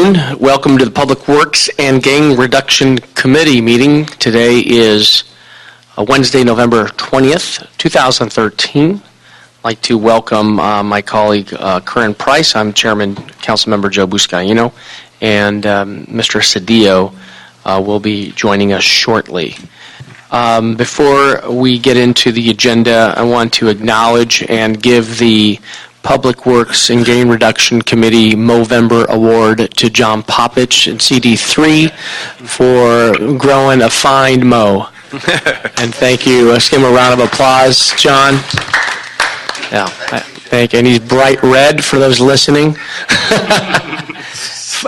everyone. Welcome to the Public Works and Gang Reduction Committee meeting. Today is Wednesday, November 20th, 2013. I'd like to welcome my colleague, Corinne Price. I'm Chairman, Councilmember Joe Buscaino, and Mr. Cedillo will be joining us shortly. Before we get into the agenda, I want to acknowledge and give the Public Works and Gain Reduction Committee Movember Award to John Poppich and CD3 for growing a fine mow. And thank you. Let's give him a round of applause, John. Yeah, thank you. And he's bright red for those listening.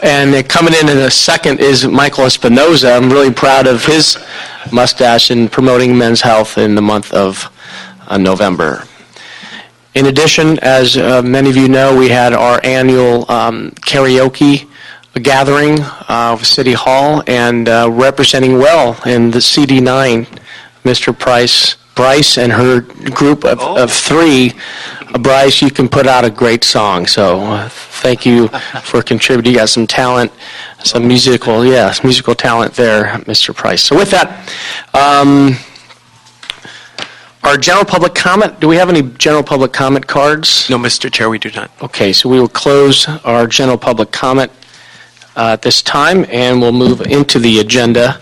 And coming in a second is Michael Espinoza. I'm really proud of his mustache in promoting men's health in the month of November. In addition, as many of you know, we had our annual karaoke gathering of City Hall, and representing well in the CD9, Mr. Bryce and her group of three. Bryce, you can put out a great song, so thank you for contributing. You got some talent, some musical talent there, Mr. Price. So with that, our general public comment, do we have any general public comment cards? No, Mr. Chair, we do not. Okay, so we will close our general public comment at this time, and we'll move into the agenda.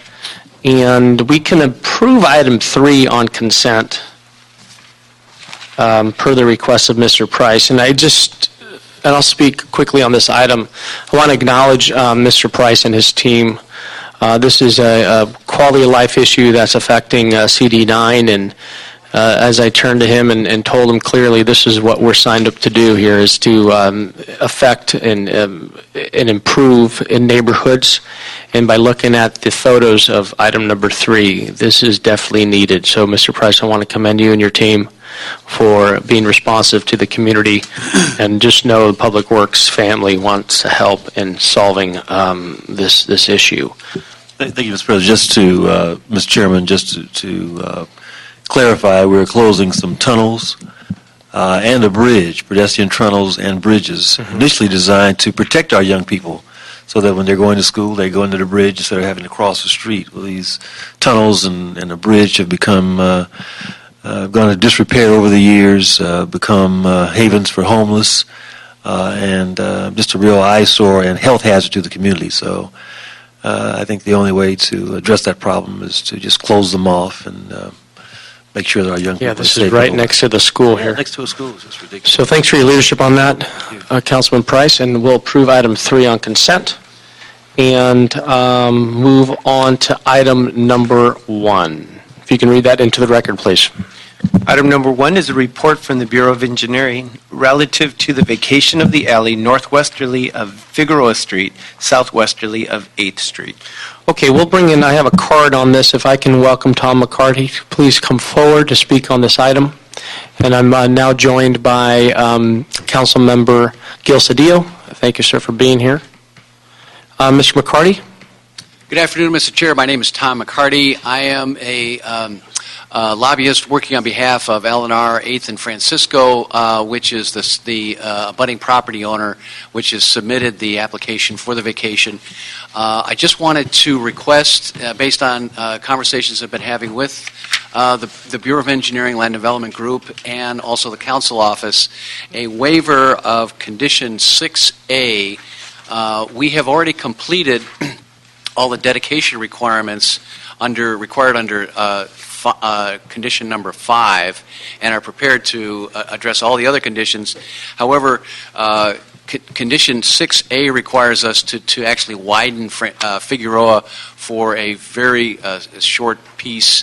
And we can approve item 3 on consent per the request of Mr. Price. And I'll speak quickly on this item. I want to acknowledge Mr. Price and his team. This is a quality of life issue that's affecting CD9, and as I turned to him and told him clearly, this is what we're signed up to do here, is to affect and improve in neighborhoods. And by looking at the photos of item number 3, this is definitely needed. So, Mr. Price, I want to commend you and your team for being responsive to the community. And just know the Public Works family wants to help in solving this issue. Thank you, Mr. President. Just to, Mr. Chairman, just to clarify, we're closing some tunnels and a bridge, pedestrian tunnels and bridges, initially designed to protect our young people so that when they're going to school, they go into the bridge instead of having to cross the street. Well, these tunnels and a bridge have become gone to disrepair over the years, become havens for homeless, and just a real eyesore and health hazard to the community. So I think the only way to address that problem is to just close them off and make sure that our young people are safe. Yeah, this is right next to the school here. Next to a school. It's just ridiculous. So thanks for your leadership on that, Councilman Price, and we'll approve item 3 on consent and move on to item number 1. If you can read that into the record, please. Item number 1 is a report from the Bureau of Engineering relative to the vacation of the alley northwesterly of Figueroa Street, southwesterly of 8th Street. Okay, we'll bring in, I have a card on this. If I can welcome Tom McCarty, please come forward to speak on this item. And I'm now joined by Council Member Gil Cedillo. Thank you, sir, for being here. Mr. McCarty? Good afternoon, Mr. Chair. My name is Tom McCarty. I am a lobbyist working on behalf of L&R 8th and Francisco, which is the abutting property owner, which has submitted the application for the vacation. I just wanted to request, based on conversations I've been having with the Bureau of Engineering Land Development Group and also the Council Office, a waiver of Condition 6A. We have already completed all the dedication requirements required under condition number 5, and are prepared to address all the other conditions. However, condition 6A requires us to actually widen Figueroa for a very short piece,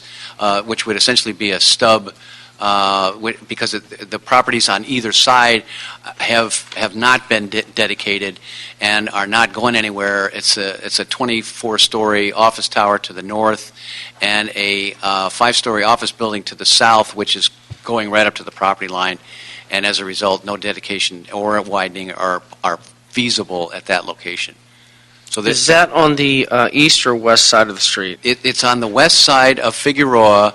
which would essentially be a stub, because the properties on either side have not been dedicated and are not going anywhere. It's a 24-story office tower to the north and a 5-story office building to the south, which is going right up to the property line. And as a result, no dedication or widening are feasible at that location. So is that on the east or west side of the street? It's on the west side of Figueroa,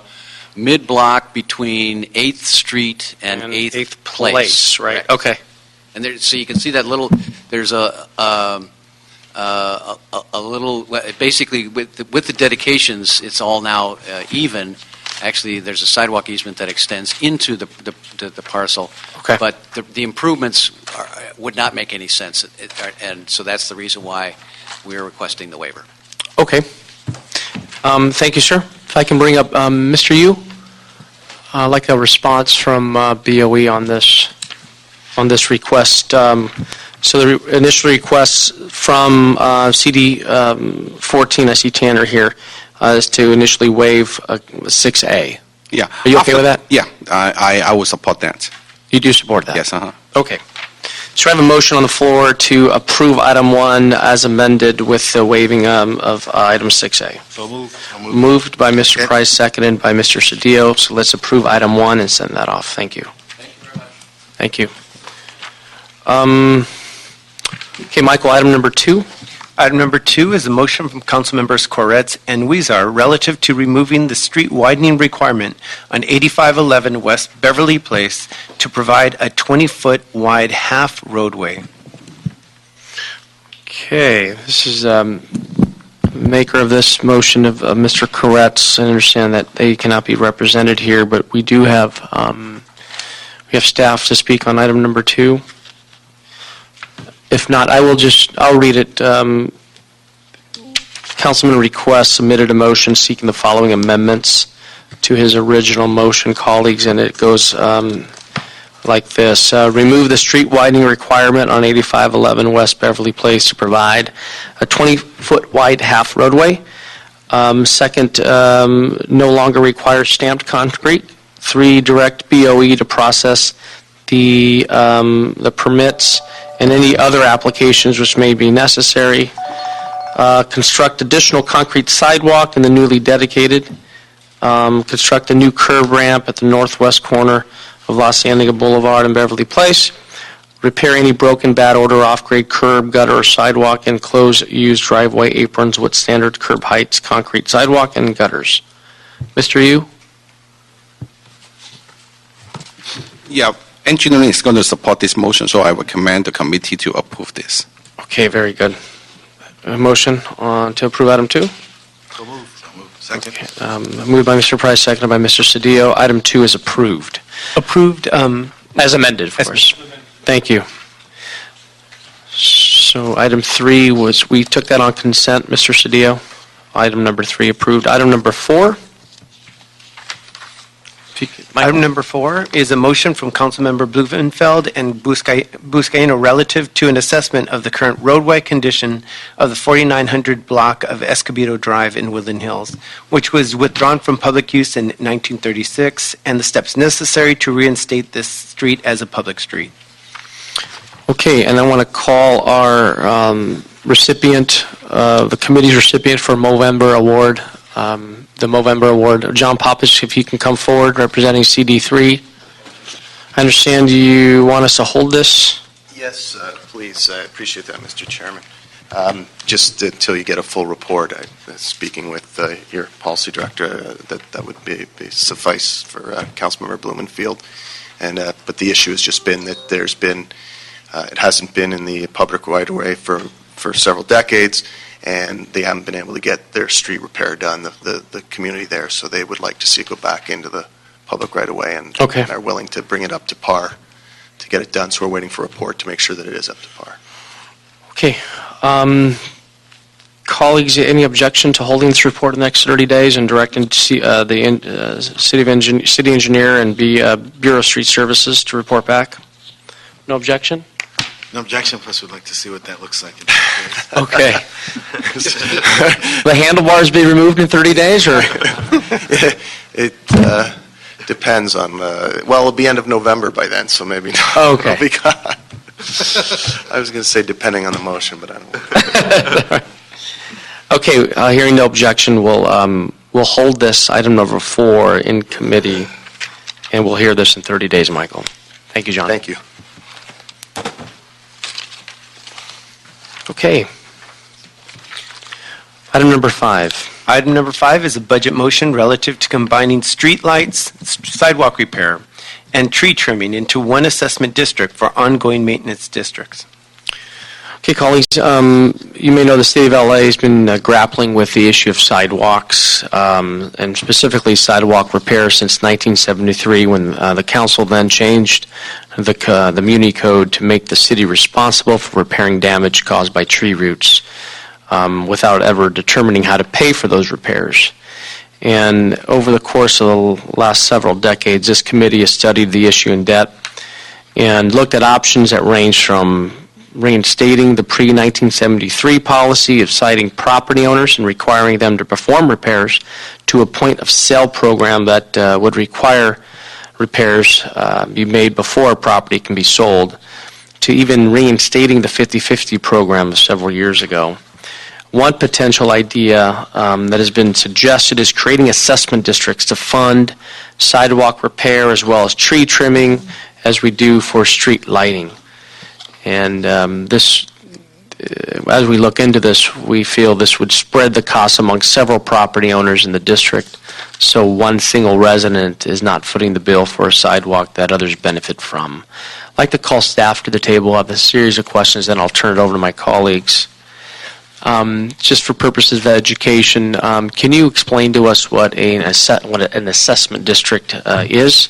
mid-block between 8th Street and 8th Place. Right. Okay. And there, so you can see that little, there's a a little, basically with the dedications, it's all now even. Actually, there's a sidewalk easement that extends into the parcel. Okay. But the improvements would not make any sense, and so that's the reason why we're requesting the waiver. Okay. Thank you, sir. If I can bring up Mr. Yu, I'd like a response from BOE on this request. So the initial request from CD 14, I see Tanner here, is to initially waive 6A. Yeah. Are you okay with that? Yeah, I will support that. You do support that? Yes, Okay. So I have a motion on the floor to approve item 1 as amended with the waiving of item 6A. So moved. Moved by Mr. Price, seconded by Mr. Cedillo. So let's approve item 1 and send that off. Thank you. Thank you very much. Thank you. Okay, Michael, item number 2. Item number 2 is a motion from Councilmembers Corettes and Wiesa relative to removing the street widening requirement on 8511 West Beverly Place to provide a 20-foot wide half roadway. Okay, this is maker of this motion of Mr. Corettes. I understand that they cannot be represented here, but we do have staff to speak on item number 2. If not, I'll read it. Councilman Request submitted a motion seeking the following amendments to his original motion, colleagues, and it goes like this. Remove the street widening requirement on 8511 West Beverly Place to provide a 20-foot wide half roadway. Second, no longer require stamped concrete. 3, direct BOE to process the permits and any other applications which may be necessary. Construct additional concrete sidewalk in the newly dedicated. Construct a new curb ramp at the northwest corner of Los Angeles Boulevard and Beverly Place. Repair any broken, bad order, off-grade curb, gutter, or sidewalk, and close used driveway aprons with standard curb heights, concrete sidewalk, and gutters. Mr. Yu? Yeah, engineering is going to support this motion, so I recommend the committee to approve this. Okay, very good. A motion to approve item 2? So moved. Second. Okay, moved by Mr. Price, seconded by Mr. Cedillo. Item 2 is approved. Approved. As amended, of As- course. Thank you. So item 3 we took that on consent, Mr. Cedillo. Item number 3 approved. Item number 4? Item number 4 is a motion from Councilmember Blumenfeld and Buscaino relative to an assessment of the current roadway condition of the 4900 block of Escobedo Drive in Woodland Hills, which was withdrawn from public use in 1936, and the steps necessary to reinstate this street as a public street. Okay, and I want to call our recipient, the committee's recipient for Movember Award, the Movember Award, John Popish, if you can come forward, representing CD3. I understand you want us to hold this? Yes, please. I appreciate that, Mr. Chairman. Just until you get a full report, speaking with your policy director, that would be suffice for Councilmember Blumenfield. But the issue has just been that there's been, it hasn't been in the public right-of-way for several decades, and they haven't been able to get their street repair done, the community there, so they would like to see it go back into the public right-of-way, and Okay. are willing to bring it up to par to get it done, so we're waiting for a report to make sure that it is up to par. Okay. Colleagues, any objection to holding this report in the next 30 days and directing the city engineer and Bureau of Street Services to report back? No objection? No objection, plus we'd like to see what that looks like. Okay. The handlebars be removed in 30 days, or? It depends on, it'll be end of November by then, so maybe not. Oh, okay. It'll be gone. I was going to say depending on the motion, but I don't. Okay, hearing no objection, we'll hold this item number 4 in committee, and we'll hear this in 30 days, Michael. Thank you, John. Thank you. Okay. Item number 5. Item number 5 is a budget motion relative to combining street lights, sidewalk repair, and tree trimming into one assessment district for ongoing maintenance districts. Okay, Okay, colleagues, you may know the City of LA has been grappling with the issue of sidewalks, and specifically sidewalk repair since 1973, when the council then changed the Muni Code to make the city responsible for repairing damage caused by tree roots, without ever determining how to pay for those repairs. And over the course of the last several decades, this committee has studied the issue in depth and looked at options that range from reinstating the pre-1973 policy of citing property owners and requiring them to perform repairs to a point-of-sale program that would require repairs be made before a property can be sold, to even reinstating the 50/50 program several years ago. One potential idea that has been suggested is creating assessment districts to fund sidewalk repair as well as tree trimming, as we do for street lighting. And as we look into this, we feel this would spread the costs among several property owners in the district, so one single resident is not footing the bill for a sidewalk that others benefit from. I'd like to call staff to the table. I have a series of questions, then I'll turn it over to my colleagues. Just for purposes of education, can you explain to us what an assessment district is,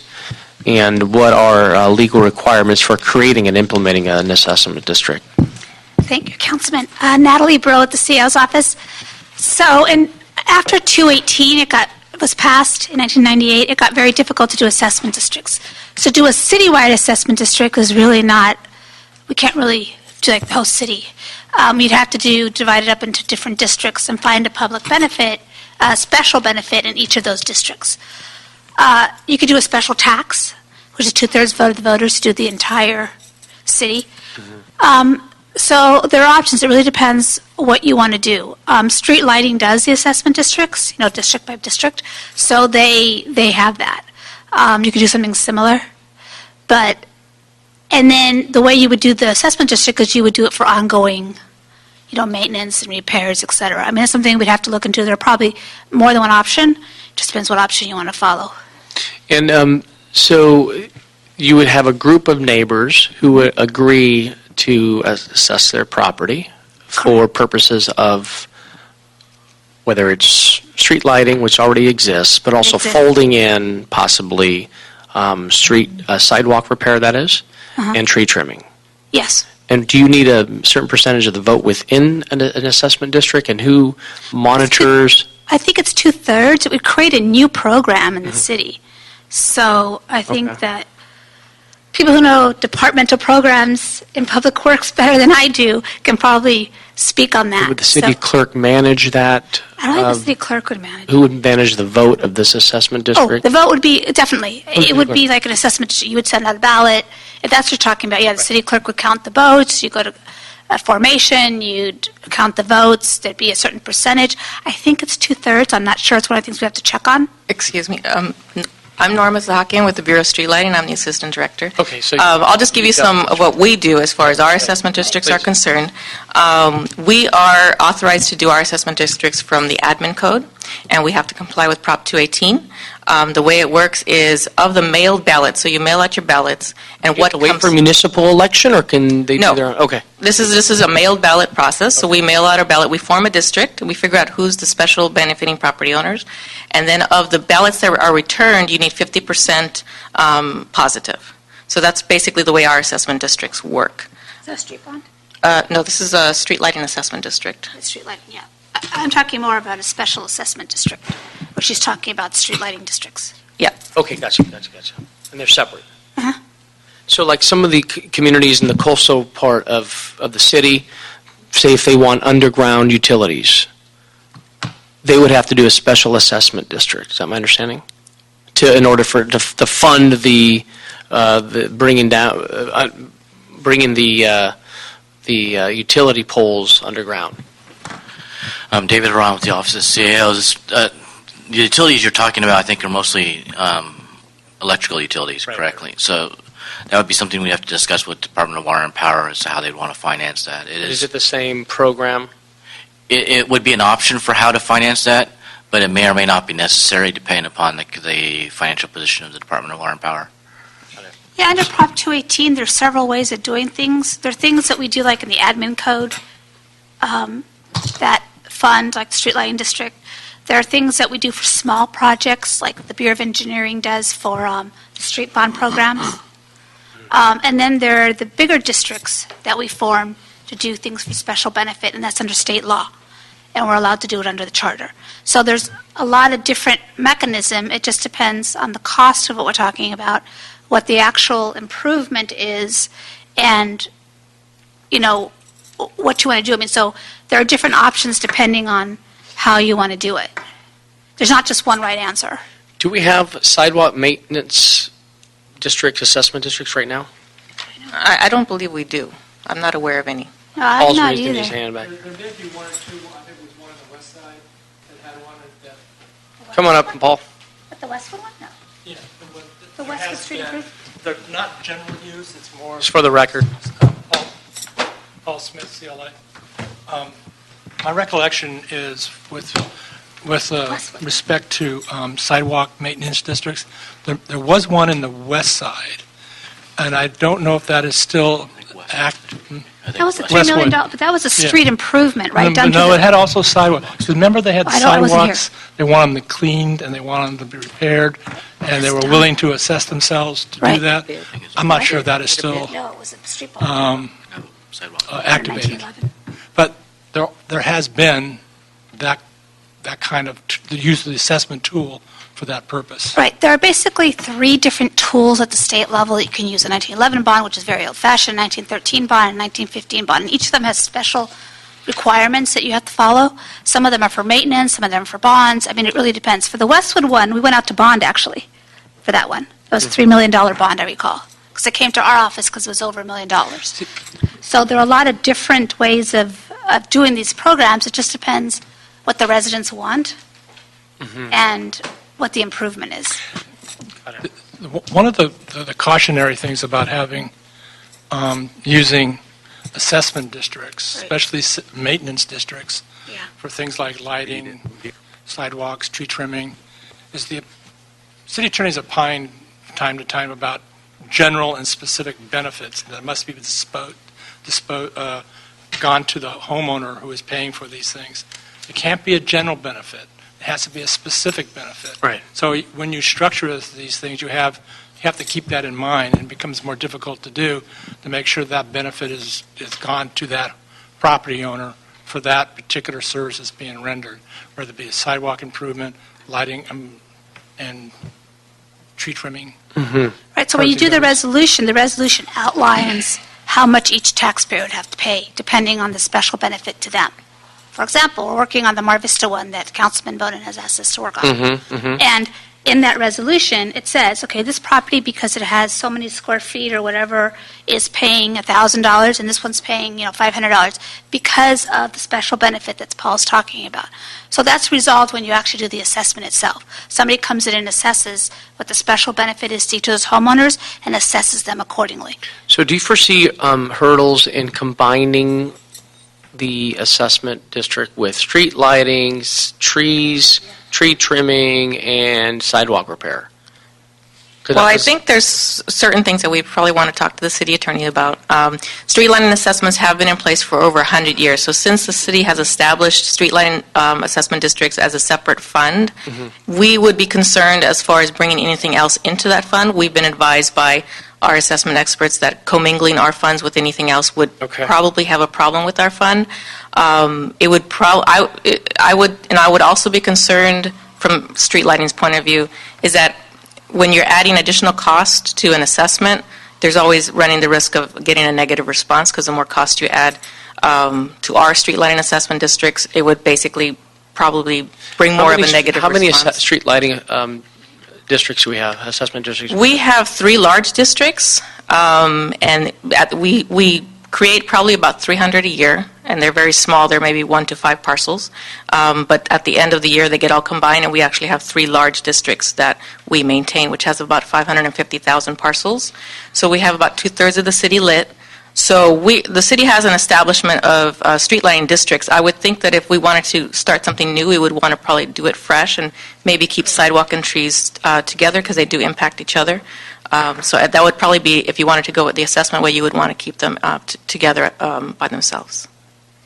and what are legal requirements for creating and implementing an assessment district? Thank you, Councilman. Natalie Brill at the CEO's office. So after 218, it was passed in 1998, it got very difficult to do assessment districts. So do a citywide assessment district is really not, we can't really do like the whole city. You'd have to divide it up into different districts and find a public benefit, a special benefit in each of those districts. You could do a special tax, which is 2/3 vote of the voters to do the entire city. So there are options. It really depends what you want to do. Street lighting does the assessment districts, district by district. So they have that. You could do something similar. And then the way you would do the assessment district is you would do it for ongoing, maintenance and repairs, et cetera. I mean, it's something we'd have to look into. There are probably more than one option. Just depends what option you want to follow. And so you would have a group of neighbors who would agree to assess their property for purposes of whether it's street lighting, which already exists, but also folding in possibly sidewalk repair, that is, and tree trimming. Yes. And do you need a certain percentage of the vote within an assessment district, and who monitors? I think it's 2/3. It would create a new program in the city. So I think that people who know departmental programs in public works better than I do can probably speak on that. Would the city clerk manage that? I don't think the city clerk would manage it. Who would manage the vote of this assessment district? Oh, the vote would be, definitely. It would be like an assessment. You would send out a ballot. If that's what you're talking about, the city clerk would count the votes. You go to a formation, you'd count the votes. There'd be a certain percentage. I think it's 2/3. I'm not sure. It's one of the things we have to check on. Excuse me. I'm Norma Zahakian with the Bureau of Street Lighting. I'm the assistant director. Okay, so I'll just give you some of what we do as far as our assessment districts are concerned. We are authorized to do our assessment districts from the admin code, and we have to comply with Prop 218. The way it works is of the mailed ballots, so you mail out your ballots, and what wait for municipal election, or can they do their own? Okay. This is a mailed ballot process, so we mail out our ballot, we form a district, and we figure out who's the special benefiting property owners, and then of the ballots that are returned, you need 50% positive. So that's basically the way our assessment districts work. Is that a street bond? No, this is a street lighting assessment district. Street lighting, yeah. I'm talking more about a special assessment district, where she's talking about street lighting districts. Yeah. Okay, gotcha. And they're separate. So like some of the communities in the coastal part of the city, say if they want underground utilities, they would have to do a special assessment district. Is that my understanding? In order to fund the bringing the utility poles underground. I'm David Ron with the Office of CAOs. The utilities you're talking about, I think, are mostly electrical utilities, correctly. So that would be something we have to discuss with the Department of Water and Power as to how they'd want to finance that. Is it the same program? It would be an option for how to finance that, but it may or may not be necessary depending upon the financial position of the Department of Water and Power. Yeah, under Prop 218, there's several ways of doing things. There are things that we do like in the admin code that fund, like the street lighting district. There are things that we do for small projects, like the Bureau of Engineering does for the street bond programs. And then there are the bigger districts that we form to do things for special benefit, and that's under state law. And we're allowed to do it under the charter. So there's a lot of different mechanism. It just depends on the cost of what we're talking about, what the actual improvement is, and, what you want to do. I mean, so there are different options depending on how you want to do it. There's not just one right answer. Do we have sidewalk maintenance districts, assessment districts right now? I don't believe we do. I'm not aware of any. No, I'm Paul's not raising his either. hand back. There may be one or two, I think it was one on the west side that had one that, Come on up, Paul. But the Westwood one? No. yeah. The Westwood Street improvement? They're not general use, it's more. Just for the record. Paul Smith, CLA. My recollection is with respect to sidewalk maintenance districts, there was one in the west side, and I don't know if that is still active. That was a $3 Westwood. million, but that was a street improvement, right? Done to No, the- it had also sidewalks. Remember they had the I wasn't here. sidewalks, they wanted them cleaned, and they wanted them to be repaired, and they were willing to assess themselves to do Right. that. I'm not sure if that is still No, it was a street bond. Sidewalk. activated. 1911. But there has been that kind of, the use of the assessment tool for that purpose. Right. There are basically three different tools at the state level that you can use. A 1911 bond, which is very old-fashioned, 1913 bond, and 1915 bond. And each of them has special requirements that you have to follow. Some of them are for maintenance, some of them are for bonds. I mean, it really depends. For the Westwood one, we went out to bond, actually, for that one. It was a $3 million bond, I recall, because it came to our office because it was over $1 million. So there are a lot of different ways of doing these programs. It just depends what the residents want and what the improvement is. One of the cautionary things about using assessment districts, Right. especially maintenance districts, Yeah. for things like lighting, sidewalks, tree trimming, is the city attorneys opine from time to time about general and specific benefits that must be gone to the homeowner who is paying for these things. It can't be a general benefit. It has to be a specific benefit. Right. So when you structure these things, you have to keep that in mind, and it becomes more difficult to do to make sure that benefit is gone to that property owner for that particular service that's being rendered, whether it be a sidewalk improvement, lighting, and tree trimming. Right, so when you do the resolution outlines how much each taxpayer would have to pay, depending on the special benefit to them. For example, we're working on the Mar Vista one that Councilman Bowden has asked us to work on. And in that resolution, it says, okay, this property, because it has so many square feet or whatever, is paying $1,000, and this one's paying, $500, because of the special benefit that Paul's talking about. So that's resolved when you actually do the assessment itself. Somebody comes in and assesses what the special benefit is to each of those homeowners and assesses them accordingly. So do you foresee hurdles in combining the assessment district with street lighting, trees, tree trimming, and sidewalk repair? Well, I think there's certain things that we probably want to talk to the city attorney about. Street lighting assessments have been in place for over 100 years. So since the city has established street lighting assessment districts as a separate fund, we would be concerned as far as bringing anything else into that fund. We've been advised by our assessment experts that commingling our funds with anything else would probably have a problem with our fund. It would I would also be concerned from street lighting's point of view is that when you're adding additional cost to an assessment, there's always running the risk of getting a negative response because the more cost you add to our street lighting assessment districts, it would basically probably bring more of a negative response. How many street lighting districts do we have, assessment districts? We have 3 large districts, and we create probably about 300 a year, and they're very small. They're maybe 1 to 5 parcels. But at the end of the year, they get all combined, and we actually have 3 large districts that we maintain, which has about 550,000 parcels. So we have about 2/3 of the city lit. So the city has an establishment of street lighting districts. I would think that if we wanted to start something new, we would want to probably do it fresh and maybe keep sidewalk and trees together because they do impact each other. So that would probably be, if you wanted to go with the assessment way, you would want to keep them together by themselves.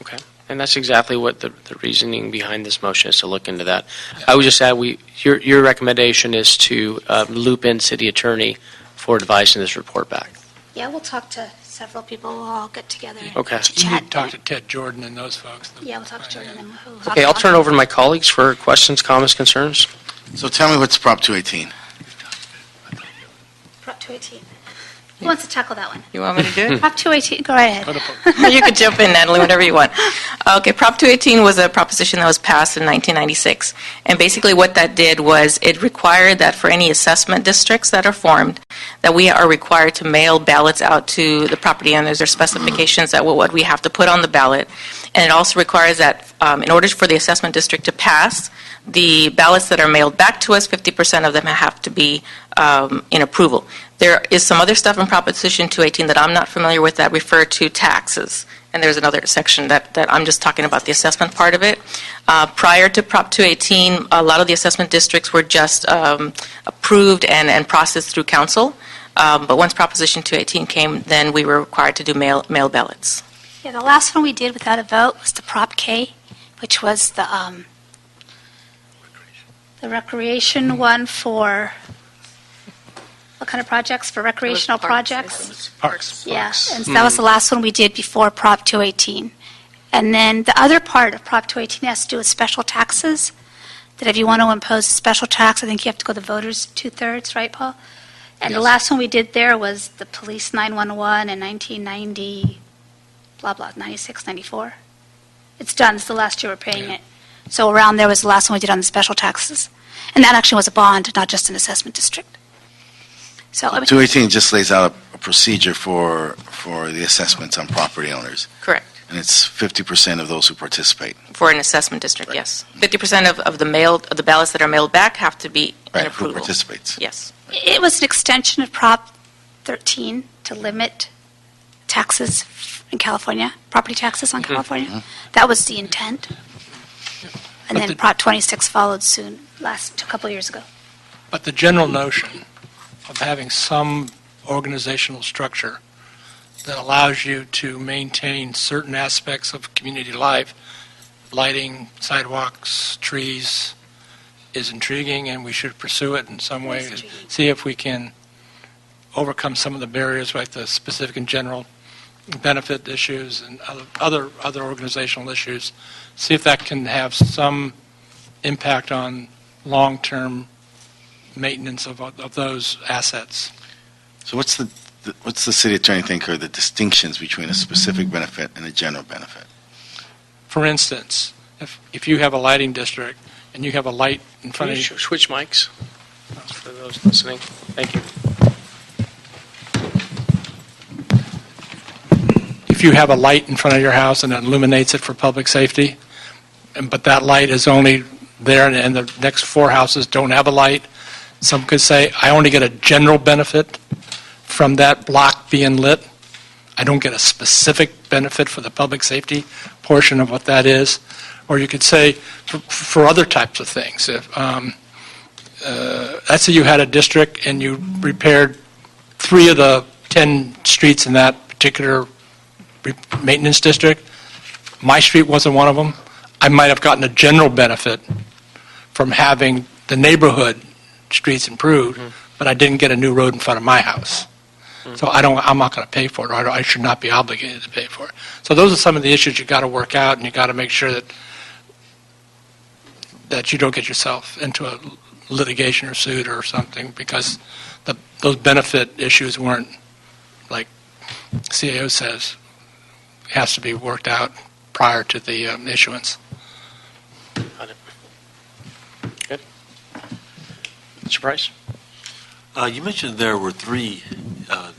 Okay. And that's exactly what the reasoning behind this motion is, to look into that. I would just add, your recommendation is to loop in city attorney for advice in this report back. Yeah, we'll talk to several people. We'll all get together and Okay. You need chat. to talk to Ted Jordan and those folks. Yeah, we'll talk to Jordan. And we'll Okay, I'll turn it over to my colleagues for questions, comments, concerns. So tell me what's Prop 218? Prop 218. Who wants to tackle that one? You want me to do it? Prop 218, go right ahead. You could jump in, Natalie, whenever you want. Okay, Prop 218 was a proposition that was passed in 1996. And basically what that did was it required that for any assessment districts that are formed, that we are required to mail ballots out to the property owners. There's specifications that what we have to put on the ballot. And it also requires that in order for the assessment district to pass, the ballots that are mailed back to us, 50% of them have to be in approval. There is some other stuff in Proposition 218 that I'm not familiar with that refer to taxes. And there's another section that I'm just talking about the assessment part of it. Prior to Prop 218, a lot of the assessment districts were just approved and processed through council. But once Proposition 218 came, then we were required to do mail ballots. Yeah, the last one we did without a vote was the Prop K, which was the recreation one for, what kind of projects? For recreational projects? Parks. Yeah, and so that was the last one we did before Prop 218. And then the other part of Prop 218 has to do with special taxes, that if you want to impose a special tax, I think you have to go to the voters 2/3, right, Paul? And the last one we did there was the police 911 in 1990, blah, blah, 96, 94. It's done, it's the last year we're paying it. So around there was the last one we did on the special taxes. And that actually was a bond, not just an assessment district. So, I mean, 218 just lays out a procedure for the assessments on property owners, Correct. and it's 50% of those who participate. For an assessment district, yes. 50% of the ballots that are mailed back have to be in Right, who approval. participates. Yes. it was an extension of Prop 13 to limit taxes in California, property taxes on California. That was the intent. And then Prop 26 followed soon, a couple of years ago. But the general notion of having some organizational structure that allows you to maintain certain aspects of community life, lighting, sidewalks, trees, is intriguing, and we should pursue it in some way. It's intriguing. See if we can overcome some of the barriers, like the specific and general benefit issues and other organizational issues. See if that can have some impact on long-term maintenance of those assets. So what's the city attorney think are the distinctions between a specific benefit and a general benefit? For instance, if you have a lighting district and you have a light in Can front you of you, switch mics for those listening? Thank you. if you have a light in front of your house and it illuminates it for public safety, but that light is only there and the next four houses don't have a light, some could say, I only get a general benefit from that block being lit. I don't get a specific benefit for the public safety portion of what that is. Or you could say for other types of things. Let's say you had a district and you repaired 3 of the 10 streets in that particular maintenance district. My street wasn't one of them. I might have gotten a general benefit from having the neighborhood streets improved, but I didn't get a new road in front of my house. So I'm not going to pay for it, or I should not be obligated to pay for it. So those are some of the issues you got to work out, and you got to make sure that you don't get yourself into a litigation or suit or something, because those benefit issues weren't, like CAO says, has to be worked out prior to the issuance. Got it. Good. Mr. Price? You mentioned there were 3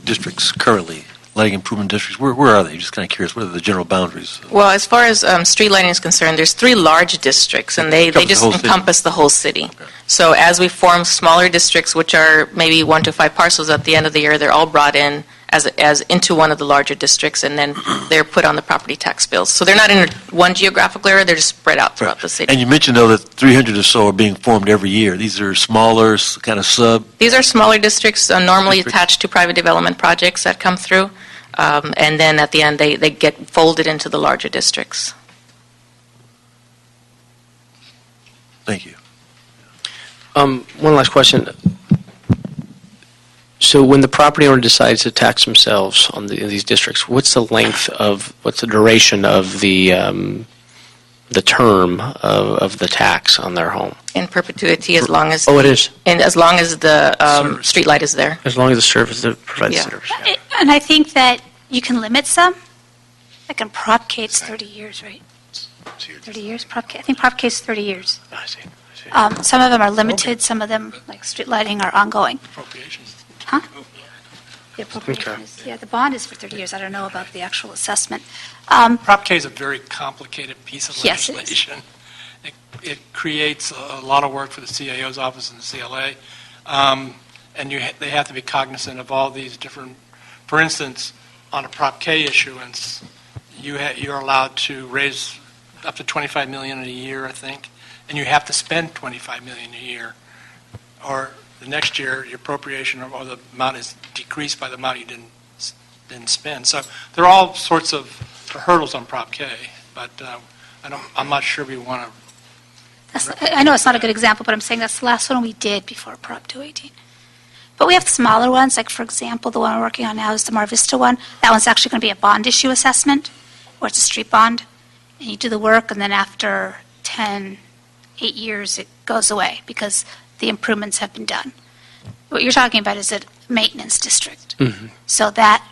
districts currently, lighting improvement districts. Where are they? Just kind of curious. What are the general boundaries? Well, as far as street lighting is concerned, there's 3 large districts, and they Encompass just the whole city. encompass the whole city. So as we form smaller districts, which are maybe 1 to 5 parcels at the end of the year, they're all brought in as into one of the larger districts, and then they're put on the property tax bills. So they're not in one geographical area, they're just spread out throughout the city. And you mentioned, though, that 300 or so are being formed every year. These are smaller, kind of sub. These are smaller districts, normally attached to private development projects that come through, and then at the end, they get folded into the larger districts. Thank you. One last question. So when the property owner decides to tax themselves in these districts, what's the duration of the term of the tax on their home? In perpetuity, as long as Oh, it is? and as long as the street light is there. As long as the service provides Yeah. service. And I think that you can limit some. Like in Prop K, it's 30 years, right? 30 years, Prop K. I think Prop K is 30 years. I see. Some of them are limited, some of them, like street lighting, are ongoing. Appropriations. Huh? The appropriation is, yeah, the bond is for 30 years. I don't know about the actual assessment. Prop K is a very complicated piece of Yes, it is. legislation. It creates a lot of work for the CAO's office and the CLA, and they have to be cognizant of all these different, for instance, on a Prop K issuance, you're allowed to raise up to $25 million in a year, I think, and you have to spend $25 million a year, or the next year, your appropriation or the amount is decreased by the amount you didn't spend. So there are all sorts of hurdles on Prop K, but I'm not sure we want to. I know it's not a good example, but I'm saying that's the last one we did before Prop 218. But we have smaller ones, like, for example, the one we're working on now is the Mar Vista one. That one's actually going to be a bond issue assessment, where it's a street bond, and you do the work, and then after 8 years, it goes away because the improvements have been done. What you're talking about is a maintenance district. Mm-hmm. So that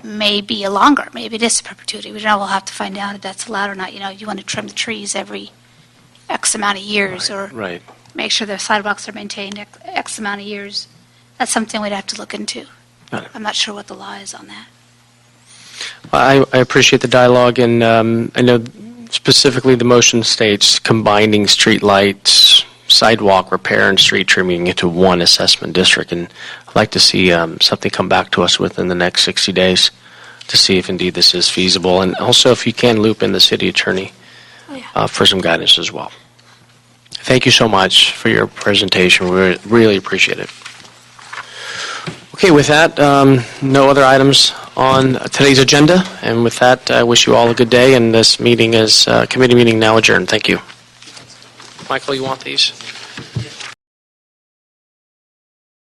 may be a longer, maybe it is perpetuity. We don't know, we'll have to find out if that's allowed or not. You want to trim the trees every X amount of years, or Right. make sure the sidewalks are maintained X amount of years. That's something we'd have to look into. Got it. I'm not sure what the law is on that. Well, I appreciate the dialogue, and I know specifically the motion states combining street lights, sidewalk repair, and street trimming into one assessment district, and I'd like to see something come back to us within the next 60 days to see if indeed this is feasible, and also if you can loop in the city attorney for some guidance as well. Thank you so much for your presentation. We really appreciate it. Okay, with that, no other items on today's agenda, and with that, I wish you all a good day, and this meeting is, committee meeting now adjourned. Thank you. Michael, you want these?